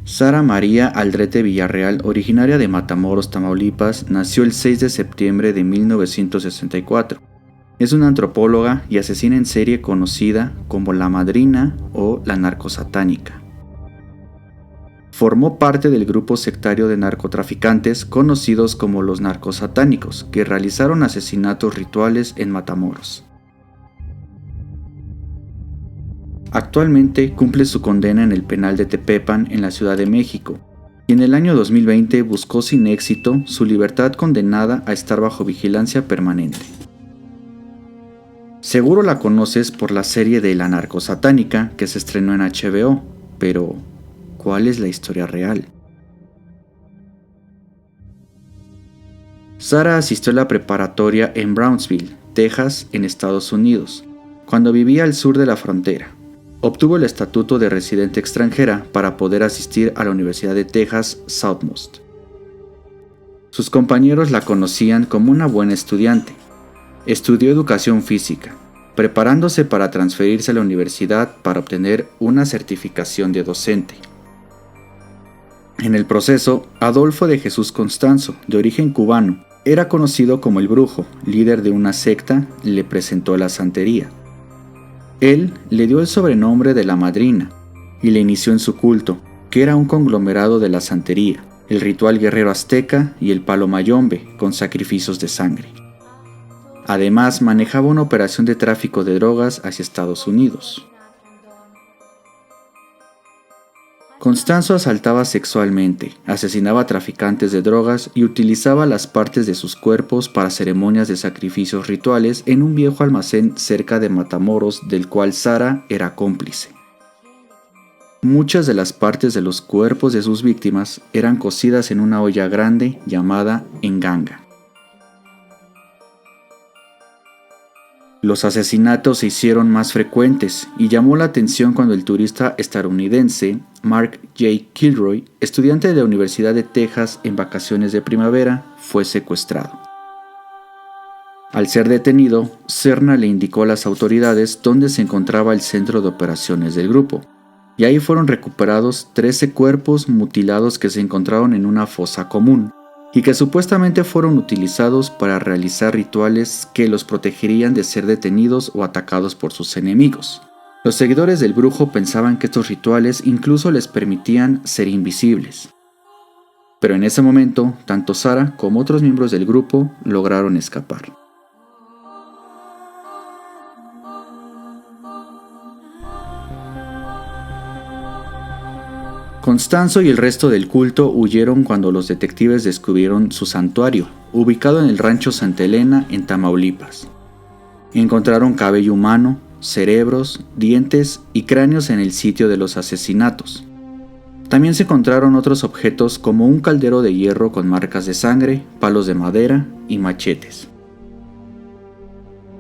Sara María Aldrete Villarreal, originaria de Matamoros, Tamaulipas, nació el 6 de septiembre de 1964. Es una antropóloga y asesina en serie conocida como la Madrina o la Narcosatánica. Formó parte del grupo sectario de narcotraficantes conocidos como los Narcosatánicos, que realizaron asesinatos rituales en Matamoros. Actualmente cumple su condena en el penal de Tepepan en la Ciudad de México, y en el año 2020 buscó sin éxito su libertad condenada a estar bajo vigilancia permanente. Seguro la conoces por la serie de La Narcosatánica que se estrenó en HBO, pero ¿cuál es la historia real? Sara asistió a la preparatoria en Brownsville, Texas, en Estados Unidos, cuando vivía al sur de la frontera. Obtuvo el estatuto de residente extranjera para poder asistir a la Universidad de Texas Southmost. Sus compañeros la conocían como una buena estudiante. Estudió educación física, preparándose para transferirse a la universidad para obtener una certificación de docente. En el proceso, Adolfo de Jesús Constanzo, de origen cubano, era conocido como el Brujo, líder de una secta, le presentó la santería. Él le dio el sobrenombre de la Madrina y le inició en su culto, que era un conglomerado de la santería, el ritual guerrero azteca y el palo mayombe, con sacrificios de sangre. Además, manejaba una operación de tráfico de drogas hacia Estados Unidos. Constanzo asaltaba sexualmente, asesinaba a traficantes de drogas y utilizaba las partes de sus cuerpos para ceremonias de sacrificios rituales en un viejo almacén cerca de Matamoros del cual Sara era cómplice. Muchas de las partes de los cuerpos de sus víctimas eran cocidas en una olla grande llamada enganga. Los asesinatos se hicieron más frecuentes y llamó la atención cuando el turista estadounidense Mark J. Kilroy, estudiante de la Universidad de Texas en vacaciones de primavera, fue secuestrado. Al ser detenido, Serna le indicó a las autoridades dónde se encontraba el centro de operaciones del grupo, y ahí fueron recuperados 13 cuerpos mutilados que se encontraron en una fosa común, y que supuestamente fueron utilizados para realizar rituales que los protegerían de ser detenidos o atacados por sus enemigos. Los seguidores del brujo pensaban que estos rituales incluso les permitían ser invisibles. Pero en ese momento, tanto Sara como otros miembros del grupo lograron escapar. Constanzo y el resto del culto huyeron cuando los detectives descubrieron su santuario, ubicado en el rancho Santa Elena, en Tamaulipas. Encontraron cabello humano, cerebros, dientes y cráneos en el sitio de los asesinatos. También se encontraron otros objetos como un caldero de hierro con marcas de sangre, palos de madera y machetes.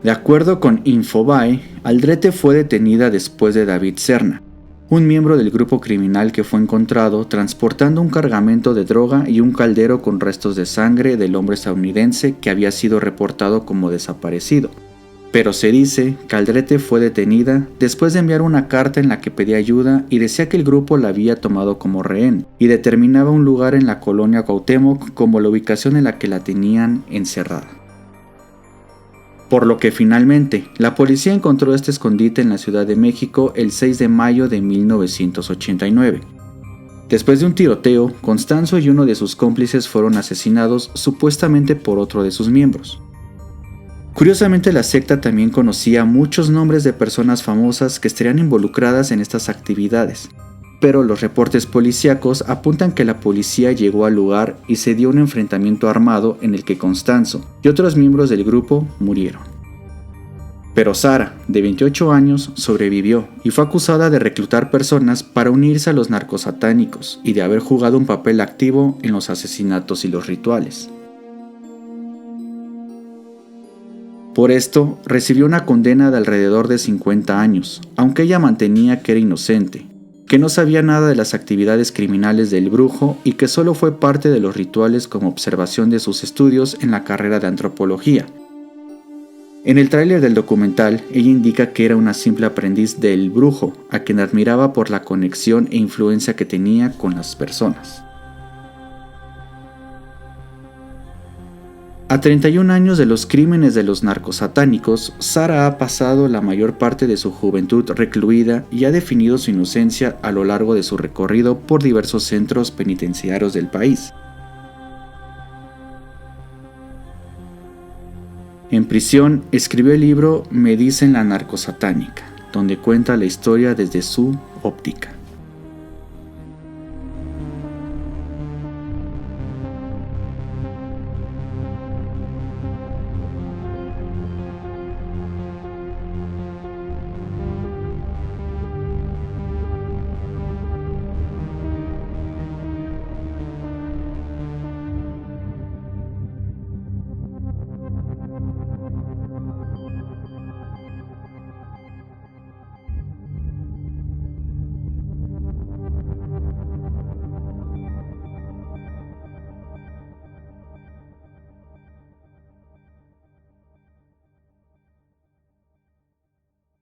De acuerdo con Infobae, Aldrete fue detenida después de David Serna, un miembro del grupo criminal que fue encontrado transportando un cargamento de droga y un caldero con restos de sangre del hombre estadounidense que había sido reportado como desaparecido. Pero se dice que Aldrete fue detenida después de enviar una carta en la que pedía ayuda y decía que el grupo la había tomado como rehén y determinaba un lugar en la colonia Cuauhtémoc como la ubicación en la que la tenían encerrada. Por lo que finalmente, la policía encontró este escondite en la Ciudad de México el 6 de mayo de 1989. Después de un tiroteo, Constanzo y uno de sus cómplices fueron asesinados supuestamente por otro de sus miembros. Curiosamente, la secta también conocía muchos nombres de personas famosas que estarían involucradas en estas actividades, pero los reportes policíacos apuntan que la policía llegó al lugar y se dio un enfrentamiento armado en el que Constanzo y otros miembros del grupo murieron. Pero Sara, de 28 años, sobrevivió y fue acusada de reclutar personas para unirse a los narcosatánicos y de haber jugado un papel activo en los asesinatos y los rituales. Por esto, recibió una condena de alrededor de 50 años, aunque ella mantenía que era inocente, que no sabía nada de las actividades criminales del brujo y que solo fue parte de los rituales como observación de sus estudios en la carrera de antropología. En el tráiler del documental, ella indica que era una simple aprendiz del brujo, a quien admiraba por la conexión e influencia que tenía con las personas. A 31 años de los crímenes de los narcosatánicos, Sara ha pasado la mayor parte de su juventud recluida y ha definido su inocencia a lo largo de su recorrido por diversos centros penitenciarios del país. En prisión, escribió el libro Me dicen la narcosatánica, donde cuenta la historia desde su óptica.